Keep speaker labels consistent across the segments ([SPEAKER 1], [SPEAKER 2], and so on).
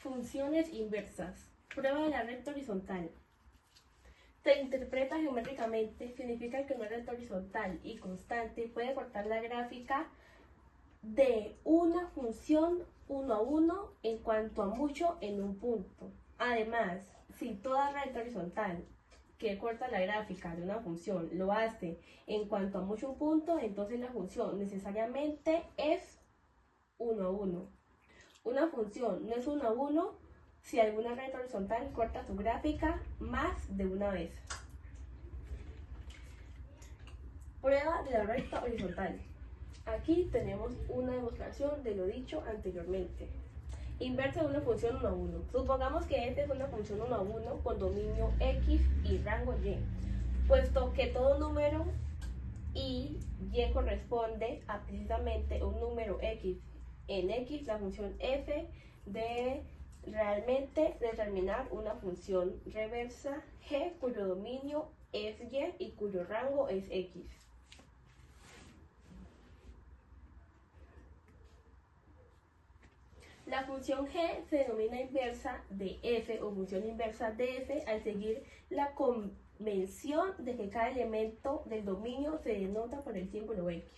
[SPEAKER 1] Funciones inversas. Prueba de la recta horizontal. Se interpreta geométricamente, significa que una recta horizontal y constante puede cortar la gráfica de una función 1 a 1 en cuanto a mucho en un punto. Además, si toda recta horizontal que corta la gráfica de una función lo hace en cuanto a mucho un punto, entonces la función necesariamente es 1 a 1. Una función no es 1 a 1 si alguna recta horizontal corta su gráfica más de una vez. Prueba de la recta horizontal. Aquí tenemos una demostración de lo dicho anteriormente. Inversa de una función 1 a 1. Supongamos que esta es una función 1 a 1 con dominio x y rango y, puesto que todo número y corresponde a precisamente un número x. En x, la función f debe realmente determinar una función reversa g cuyo dominio es y cuyo rango es x. La función g se denomina inversa de f o función inversa de f al seguir la convención de que cada elemento del dominio se denota por el símbolo x.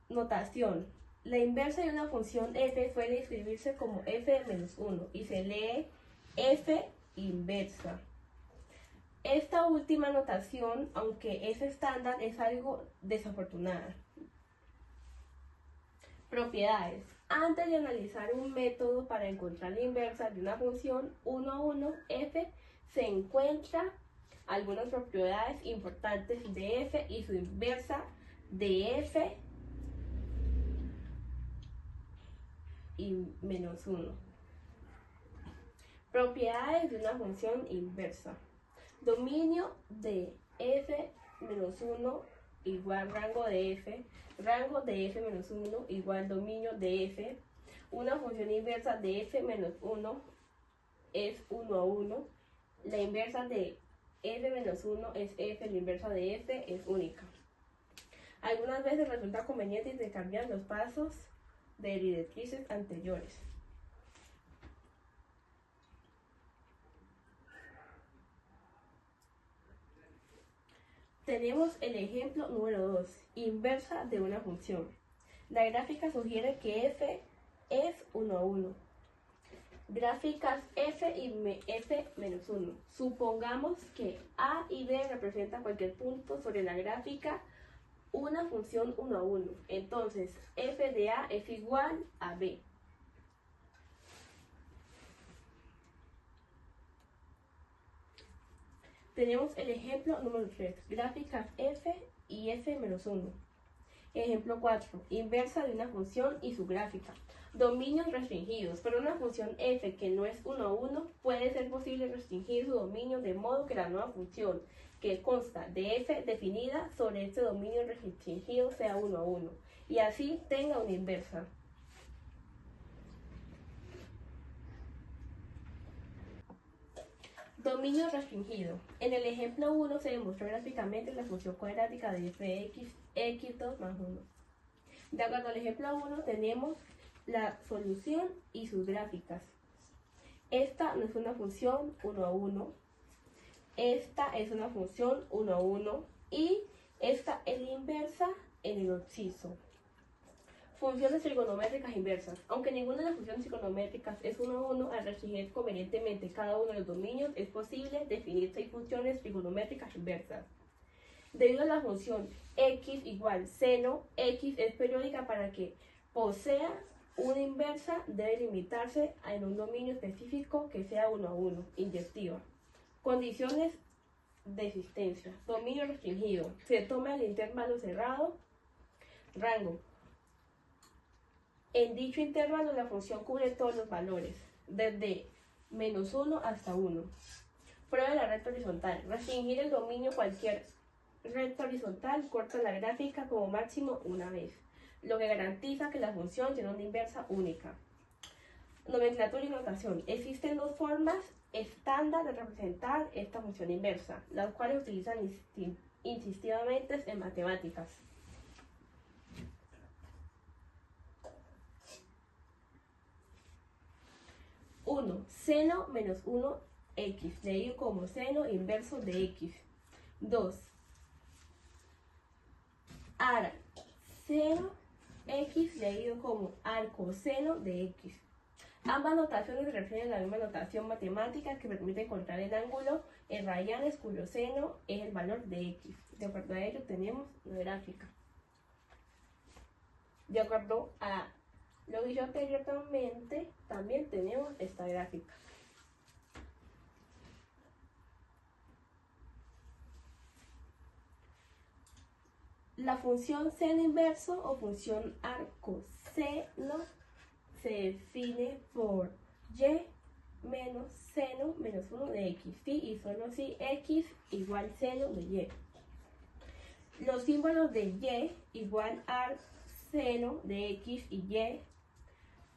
[SPEAKER 1] Notación. La inversa de una función f suele escribirse como f de menos 1 y se lee f inversa. Esta última notación, aunque es estándar, es algo desafortunada. Propiedades. Antes de analizar un método para encontrar la inversa de una función 1 a 1 f, se encuentran algunas propiedades importantes de f y su inversa de f y menos 1. Propiedades de una función inversa. Dominio de f menos 1 igual rango de f menos 1 igual dominio de f. Una función inversa de f menos 1 es 1 a 1. La inversa de f menos 1 es f, la inversa de f es única. Algunas veces resulta conveniente intercambiar los pasos de directrices anteriores. Tenemos el ejemplo número 2, inversa de una función. La gráfica sugiere que f es 1 a 1. Gráficas f y f menos 1. Supongamos que a y b representan cualquier punto sobre la gráfica una función 1 a 1. Entonces, f de a es igual a b. Tenemos el ejemplo número 3, gráficas f y f menos 1. Ejemplo 4, inversa de una función y su gráfica. Dominios restringidos. Para una función f que no es 1 a 1, puede ser posible restringir su dominio de modo que la nueva función que consta de f definida sobre este dominio restringido sea 1 a 1 y así tenga una inversa. Dominio restringido. En el ejemplo 1 se demostró gráficamente la función cuadrática de f de x, x2 más 1. De acuerdo al ejemplo 1 tenemos la solución y sus gráficas. Esta no es una función 1 a 1. Esta es una función 1 a 1 y esta es la inversa en el obsiso. Funciones trigonométricas inversas. Aunque ninguna de las funciones trigonométricas es 1 a 1, al restringir convenientemente cada uno de los dominios es posible definir 6 funciones trigonométricas inversas. Debido a la función x igual seno, x es periódica para que posea una inversa, debe limitarse en un dominio específico que sea 1 a 1, inyectiva. Condiciones de existencia. Dominio restringido. Se toma el intervalo cerrado. Rango. En dicho intervalo la función cubre todos los valores, desde menos 1 hasta 1. Prueba de la recta horizontal. Restringir el dominio cualquier recta horizontal corta la gráfica como máximo una vez, lo que garantiza que la función tiene una inversa única. Nomenclatura y notación. Existen dos formas estándar de representar esta función inversa, las cuales utilizan instintivamente en matemáticas. seno menos 1x, leído como seno inverso de x. 2. Ar seno x, leído como ar coseno de x. Ambas notaciones se refieren a la misma notación matemática que permite encontrar el ángulo en radianes cuyo seno es el valor de x. De acuerdo a ello tenemos la gráfica. De acuerdo a lo dicho anteriormente, también tenemos esta gráfica. La función seno inverso o función arcoseno se define por y menos seno menos 1 de x, ¿sí? Y solo si x igual seno de y. Los símbolos de y igual ar seno de x y y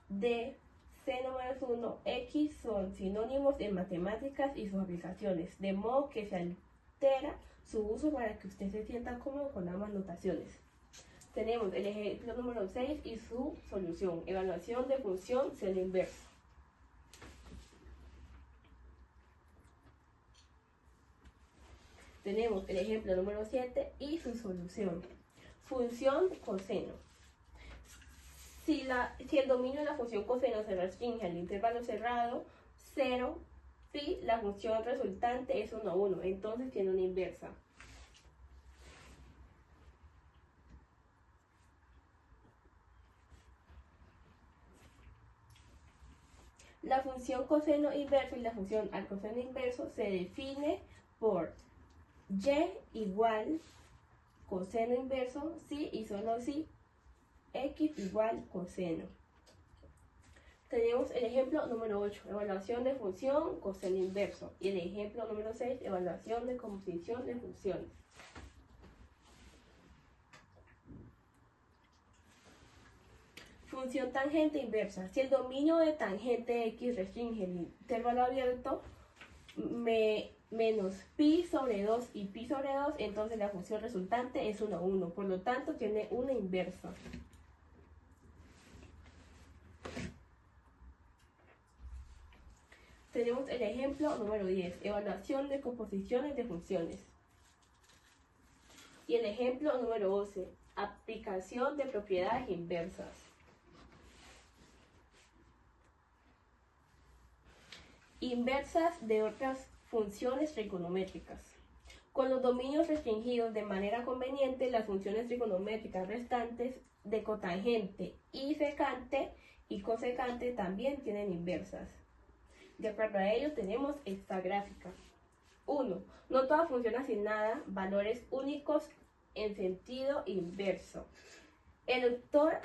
[SPEAKER 1] de seno menos 1 x son sinónimos en matemáticas y sus aplicaciones, de modo que se altera su uso para que usted se sienta cómodo con ambas notaciones. Tenemos el ejemplo número 6 y su solución. Evaluación de función seno inverso. Tenemos el ejemplo número 7 y su solución. Función coseno. Si el dominio de la función coseno se restringe al intervalo cerrado 0, si la función resultante es 1 a 1, entonces tiene una inversa. La función coseno inverso y la función arcoseno inverso se define por y igual coseno inverso si y solo si x igual coseno. Tenemos el ejemplo número 8, evaluación de función coseno inverso, y el ejemplo número 6, evaluación de composición de funciones. Función tangente inversa. Si el dominio de tangente x restringe el intervalo abierto menos pi sobre 2 y pi sobre 2, entonces la función resultante es 1 a 1, por lo tanto tiene una inversa. Tenemos el ejemplo número 10, evaluación de composiciones de funciones. Y el ejemplo número 11, aplicación de propiedades inversas. Inversas de otras funciones trigonométricas. Con los dominios restringidos de manera conveniente, las funciones trigonométricas restantes de cotangente y secante y cosecante también tienen inversas. De acuerdo a ello tenemos esta gráfica. 1. No toda función asignada valores únicos en sentido inverso. El autor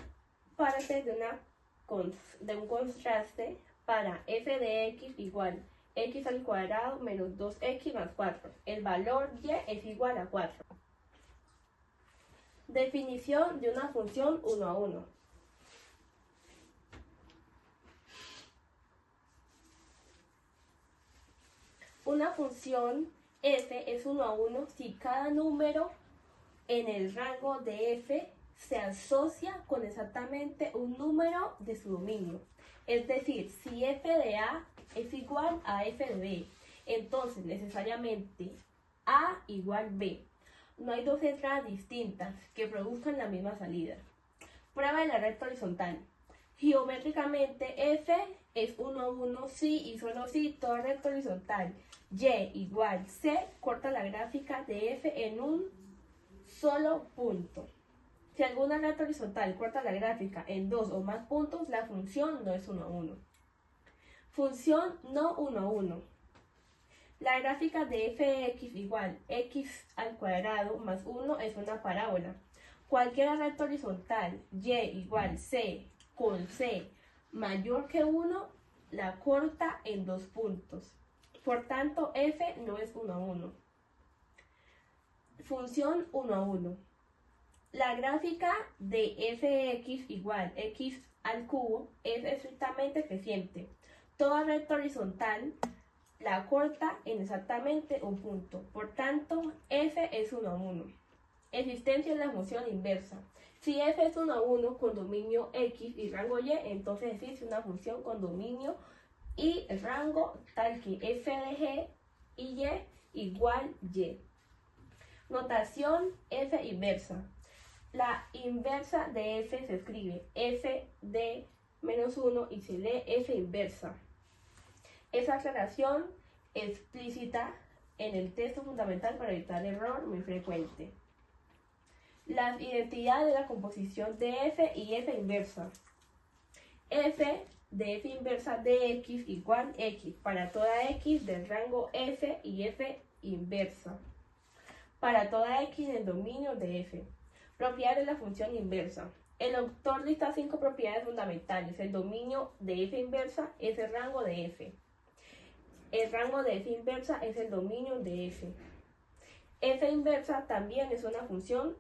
[SPEAKER 1] parte de un contraste para f de x igual x al cuadrado menos 2x más 4. El valor y es igual a 4. Definición de una función 1 a 1. Una función f es 1 a 1 si cada número en el rango de f se asocia con exactamente un número de su dominio. Es decir, si f de a es igual a f de b, entonces necesariamente a igual b. No hay dos entradas distintas que produzcan la misma salida. Prueba de la recta horizontal. Geométricamente f es 1 a 1 si y solo si toda recta horizontal y igual c corta la gráfica de f en un solo punto. Si alguna recta horizontal corta la gráfica en 2 o más puntos, la función no es 1 a 1. Función no 1 a 1. La gráfica de f de x igual x al cuadrado más 1 es una parábola. Cualquier recta horizontal y igual c con c mayor que 1 la corta en 2 puntos. Por tanto, f no es 1 a 1. Función 1 a 1. La gráfica de f de x igual x al cubo es estrictamente creciente. Toda recta horizontal la corta en exactamente un punto. Por tanto, f es 1 a 1. Existencia de la función inversa. Si f es 1 a 1 con dominio x y rango y, entonces existe una función con dominio y el rango tal que f de g y y igual y. Notación f inversa. La inversa de f se escribe f de menos 1 y se lee f inversa. Esa aclaración explícita en el texto fundamental para evitar error muy frecuente. Las identidades de la composición de f y f inversa. F de f inversa de x igual x para toda x del rango f y f inversa. Para toda x del dominio de f. Propiedades de la función inversa. El autor lista 5 propiedades fundamentales. El dominio de f inversa es el rango de f. El rango de f inversa es el dominio de f. F inversa también es una función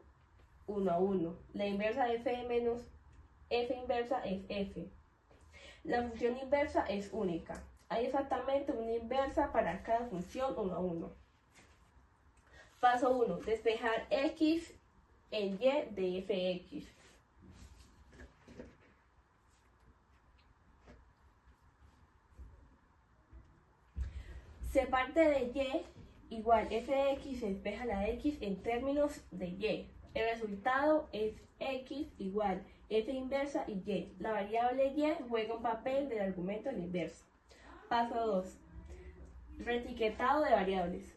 [SPEAKER 1] 1 a 1. La inversa de f menos f inversa es f. La función inversa es única. Hay exactamente una inversa para cada función 1 a 1. Paso 1. Despejar x en y de fx. Se parte de y igual f de x, se despeja la x en términos de y. El resultado es x igual f inversa y y. La variable y juega un papel del argumento de la inversa. Paso 2. Reetiquetado de variables.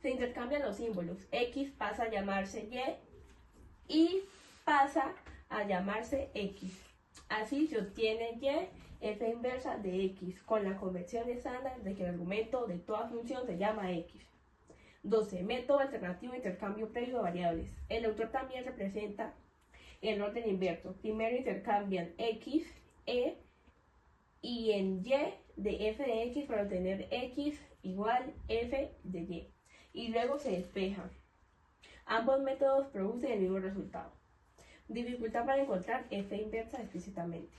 [SPEAKER 1] Se intercambian los símbolos. X pasa a llamarse y pasa a llamarse x. Así se obtiene y f inversa de x con la convención estándar de que el argumento de toda función se llama x. 12. Método alternativo de intercambio previo de variables. El autor también representa el orden inverso. Primero intercambian x, y en y de f de x para obtener x igual f de y. Y luego se despeja. Ambos métodos producen el mismo resultado. Dificultad para encontrar f inversa explícitamente.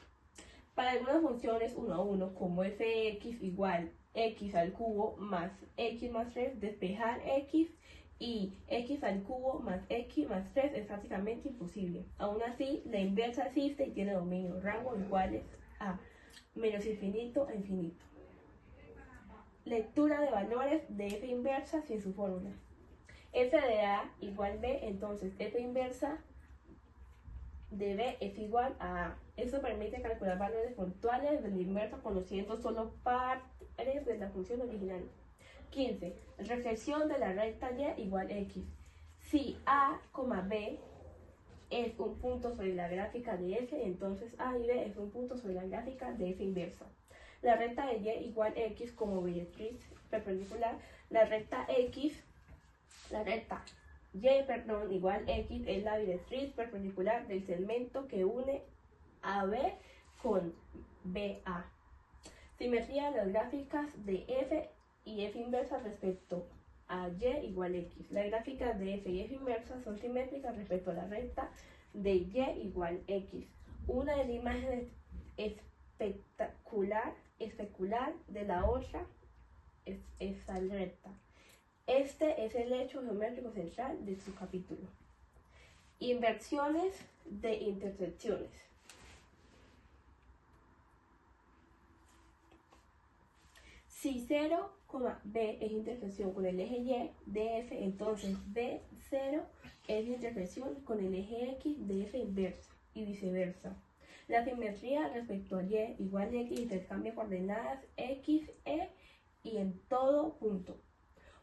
[SPEAKER 1] Para algunas funciones 1 a 1, como fx igual x al cubo más x más 3, despejar x y x al cubo más x más 3 es prácticamente imposible. Aún así, la inversa existe y tiene dominio, rango iguales a menos infinito a infinito. Lectura de valores de f inversa sin su fórmula. F de A igual B, entonces f inversa de B es igual a A. Esto permite calcular valores puntuales del inverso conociendo solo pares de la función original. 15. Reflexión de la recta y igual x. Si A, B es un punto sobre la gráfica de f, entonces A y B es un punto sobre la gráfica de f inversa. La recta de y igual x como directriz perpendicular. La recta y, igual x es la directriz perpendicular del segmento que une AB con BA. Simetría de las gráficas de f y f inversa respecto a y igual x. Las gráficas de f y f inversa son simétricas respecto a la recta de y igual x. Una de la imagen especular de la otra es esa recta. Este es el hecho geométrico central de su capítulo. Inversiones de intersecciones. Si 0, B es intersección con el eje Y de f, entonces B0 es intersección con el eje X de f inversa y viceversa. La simetría respecto a Y igual X intercambia coordenadas X, E y en todo punto.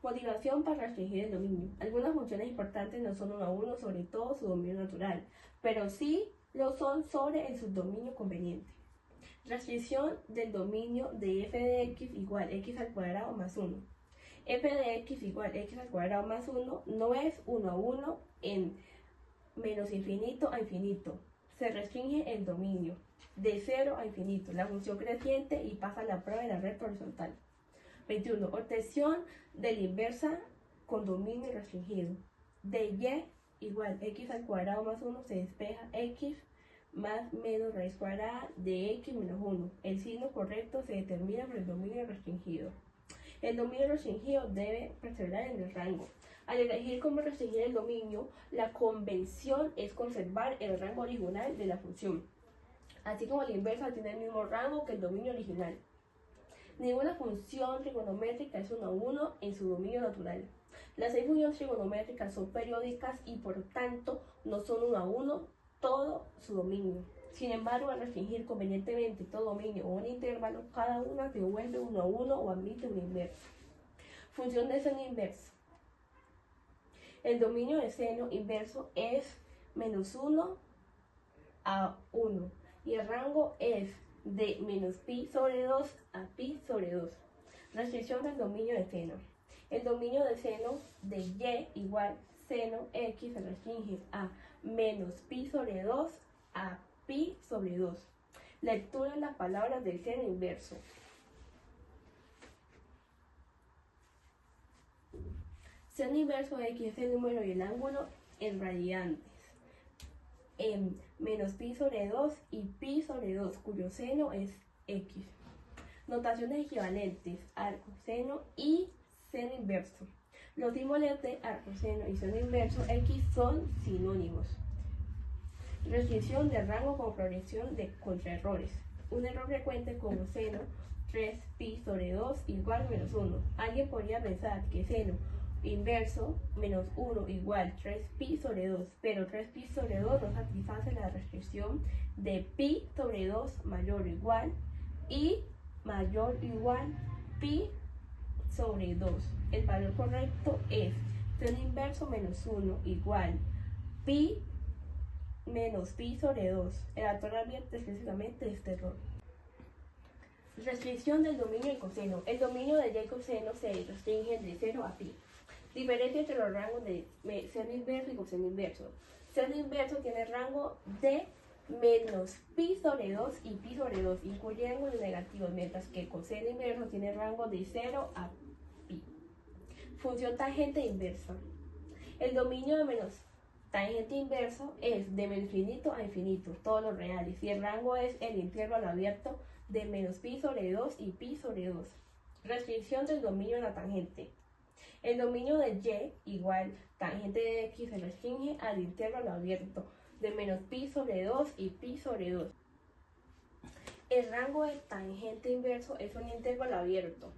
[SPEAKER 1] Motivación para restringir el dominio. Algunas funciones importantes no son 1 a 1 sobre todo su dominio natural, pero sí lo son sobre el subdominio conveniente. Restricción del dominio de f de x igual x al cuadrado más 1. F de x igual x al cuadrado más 1 no es 1 a 1 en menos infinito a infinito. Se restringe el dominio de 0 a infinito, la función creciente, y pasa la prueba de la recta horizontal. 21. Obtención de la inversa con dominio restringido. De y igual x al cuadrado más 1 se despeja x más menos raíz cuadrada de x menos 1. El signo correcto se determina por el dominio restringido. El dominio restringido debe perseverar en el rango. Al elegir cómo restringir el dominio, la convención es conservar el rango original de la función, así como la inversa tiene el mismo rango que el dominio original. Ninguna función trigonométrica es 1 a 1 en su dominio natural. Las 6 funciones trigonométricas son periódicas y por tanto no son 1 a 1 todo su dominio. Sin embargo, al restringir convenientemente todo dominio o un intervalo, cada una devuelve 1 a 1 o admite un inverso. Función de seno inverso. El dominio de seno inverso es menos 1 a 1 y el rango es de menos pi sobre 2 a pi sobre 2. Restricción del dominio de seno. El dominio de seno de y igual seno x se restringe a menos pi sobre 2 a pi sobre 2. Lectura de las palabras del seno inverso. Seno inverso x es el número y el ángulo en radianes. En menos pi sobre 2 y pi sobre 2, cuyo seno es x. Notaciones equivalentes, arcoseno y seno inverso. Los símbolos de arcoseno y seno inverso x son sinónimos. Restricción de rango con progresión de contraerrores. Un error frecuente como seno 3pi sobre 2 igual menos 1. Alguien podría pensar que seno inverso menos 1 igual 3pi sobre 2, pero 3pi sobre 2 no satisface la restricción de pi sobre 2 mayor o igual y mayor o igual pi sobre 2. El valor correcto es seno inverso menos 1 igual pi menos pi sobre 2. El autor advierte explícitamente este error. Restricción del dominio y coseno. El dominio de y coseno se restringe de 0 a pi. Diferencia entre los rangos de seno inverso y coseno inverso. Seno inverso tiene rango de menos pi sobre 2 y pi sobre 2, incluye ángulos negativos, mientras que coseno inverso tiene rango de 0 a pi. Función tangente inversa. El dominio de menos tangente inverso es de menos infinito a infinito, todos los reales, y el rango es el intervalo abierto de menos pi sobre 2 y pi sobre 2. Restricción del dominio de la tangente. El dominio de y igual tangente de x se restringe al intervalo abierto de menos pi sobre 2 y pi sobre 2. El rango de tangente inverso es un intervalo abierto.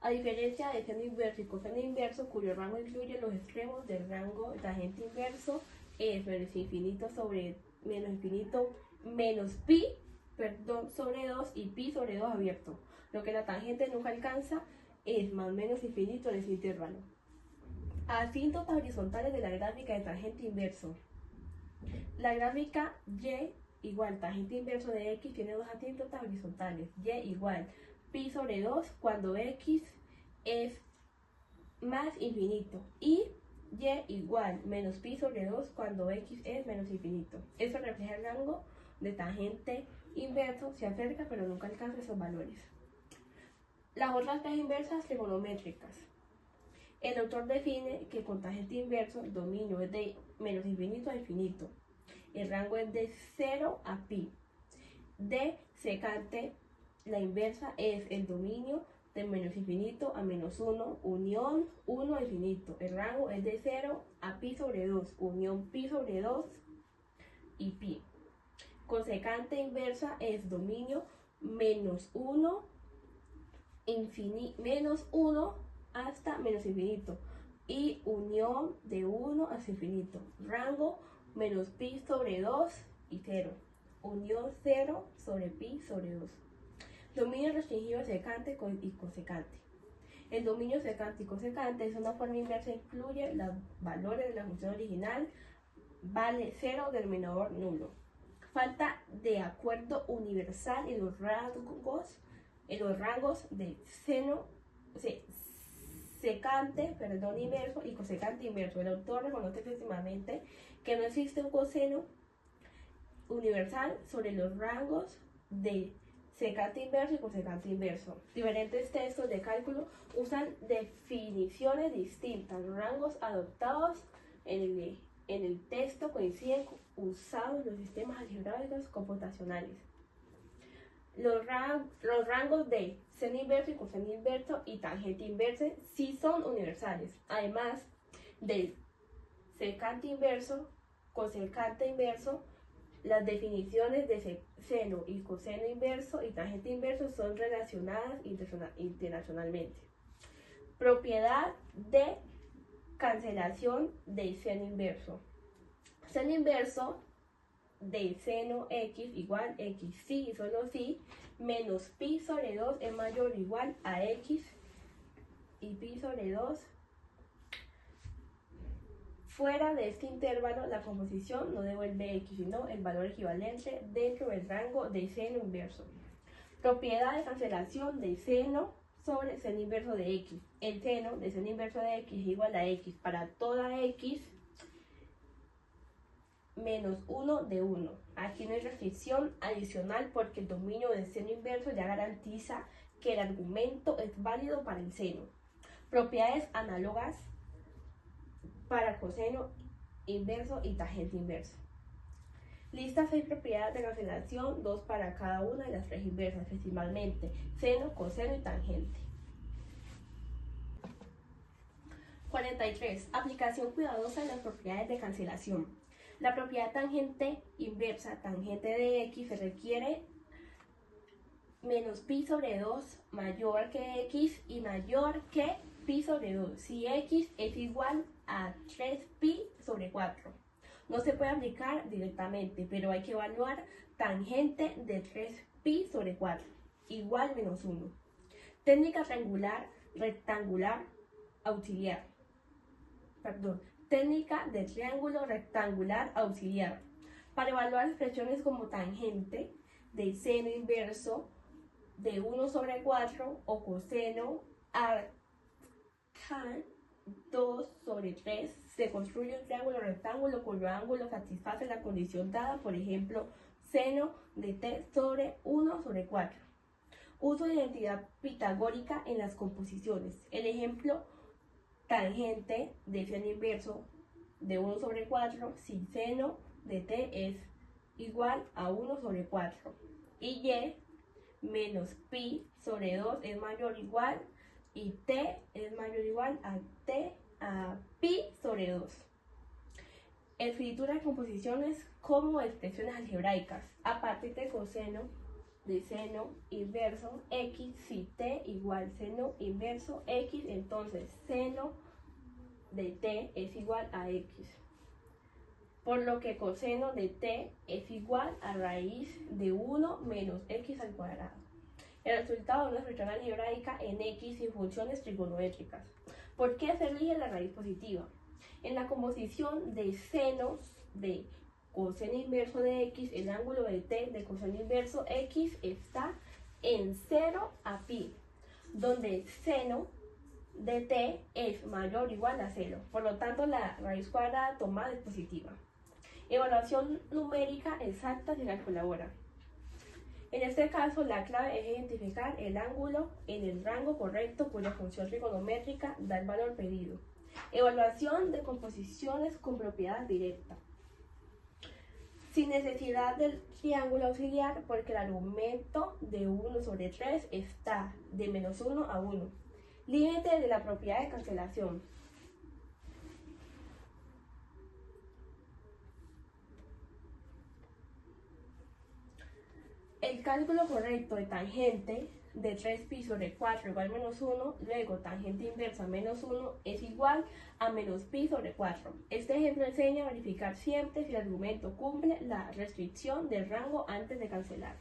[SPEAKER 1] A diferencia de seno inverso y coseno inverso, cuyo rango incluye los extremos del rango de tangente inverso, es menos infinito sobre menos infinito menos pi, sobre 2 y pi sobre 2 abierto. Lo que la tangente nunca alcanza es más menos infinito en ese intervalo. Asíntotas horizontales de la gráfica de tangente inverso. La gráfica y igual tangente inverso de x tiene dos asíntotas horizontales. Y igual pi sobre 2 cuando x es más infinito y igual menos pi sobre 2 cuando x es menos infinito. Eso refleja el rango de tangente inverso, se acerca pero nunca alcanza esos valores. Las otras tres inversas trigonométricas. El autor define que con tangente inverso el dominio es de menos infinito a infinito. El rango es de 0 a pi. De secante, la inversa es el dominio de menos infinito a menos 1, unión 1 a infinito. El rango es de 0 a pi sobre 2, unión pi sobre 2 y pi. Cosecante inversa es dominio menos 1 hasta menos infinito y unión de 1 hasta infinito. Rango menos pi sobre 2 y 0. Unión 0 sobre pi sobre 2. Dominio restringido secante y cosecante. El dominio secante y cosecante es una forma inversa, incluye los valores de la función original, vale 0, denominador nulo. Falta de acuerdo universal en los rangos de seno, secante, inverso y cosecante inverso. El autor reconoce explícitamente que no existe un coseno universal sobre los rangos de secante inverso y cosecante inverso. Diferentes textos de cálculo usan definiciones distintas. Los rangos adoptados en el texto coinciden usados en los sistemas algebraicos computacionales. Los rangos de seno inverso y coseno inverso y tangente inversa sí son universales. Además del secante inverso, cosecante inverso, Las definiciones de seno y coseno inverso y tangente inverso son relacionadas internacionalmente. Propiedad de cancelación del seno inverso. Seno inverso del seno x igual x sí y solo si menos pi sobre 2 es mayor o igual a x y pi sobre 2. Fuera de este intervalo, la composición no devuelve x, sino el valor equivalente dentro del rango del seno inverso. Propiedad de cancelación del seno sobre seno inverso de x. El seno de seno inverso de x es igual a x para toda x menos 1 de 1. Aquí no hay restricción adicional porque el dominio del seno inverso ya garantiza que el argumento es válido para el seno. Propiedades análogas para coseno inverso y tangente inverso. Lista 6 propiedades de cancelación, 2 para cada una de las 3 inversas, principalmente seno, coseno y tangente. 43. Aplicación cuidadosa de las propiedades de cancelación. La propiedad tangente inversa, tangente de x, se requiere menos pi sobre 2 mayor que x y mayor que pi sobre 2. Si x es igual a 3pi sobre 4. No se puede aplicar directamente, pero hay que evaluar tangente de 3pi sobre 4, igual menos 1. Técnica rectangular auxiliar. Técnica de triángulo rectangular auxiliar. Para evaluar expresiones como tangente del seno inverso de 1 sobre 4 o coseno arcán 2 sobre 3, se construye un triángulo rectángulo cuyo ángulo satisface la condición dada, por ejemplo, seno de t sobre 1 sobre 4. Uso de identidad pitagórica en las composiciones. El ejemplo, tangente de seno inverso de 1 sobre 4 si seno de t es igual a 1 sobre 4 y y menos pi sobre 2 es mayor o igual y t es mayor o igual a pi sobre 2. Escritura de composiciones como expresiones algebraicas a partir de coseno de seno inverso x. Si t igual seno inverso x, entonces seno de t es igual a x, por lo que coseno de t es igual a raíz de 1 menos x al cuadrado. El resultado de una expresión algebraica en x y funciones trigonométricas. ¿Por qué se elige la raíz positiva? En la composición de senos de coseno inverso de x, el ángulo de t de coseno inverso x está en 0 a pi, donde seno de t es mayor o igual a 0. Por lo tanto, la raíz cuadrada tomada es positiva. Evaluación numérica exacta se calcula. En este caso, la clave es identificar el ángulo en el rango correcto cuya función trigonométrica da el valor pedido. Evaluación de composiciones con propiedad directa. Sin necesidad del triángulo auxiliar porque el argumento de 1 sobre 3 está de menos 1 a 1. Límite de la propiedad de cancelación. El cálculo correcto de tangente de 3pi sobre 4 igual a menos 1, luego tangente inversa menos 1 es igual a menos pi sobre 4. Este ejemplo enseña a verificar siempre si el argumento cumple la restricción del rango antes de cancelar.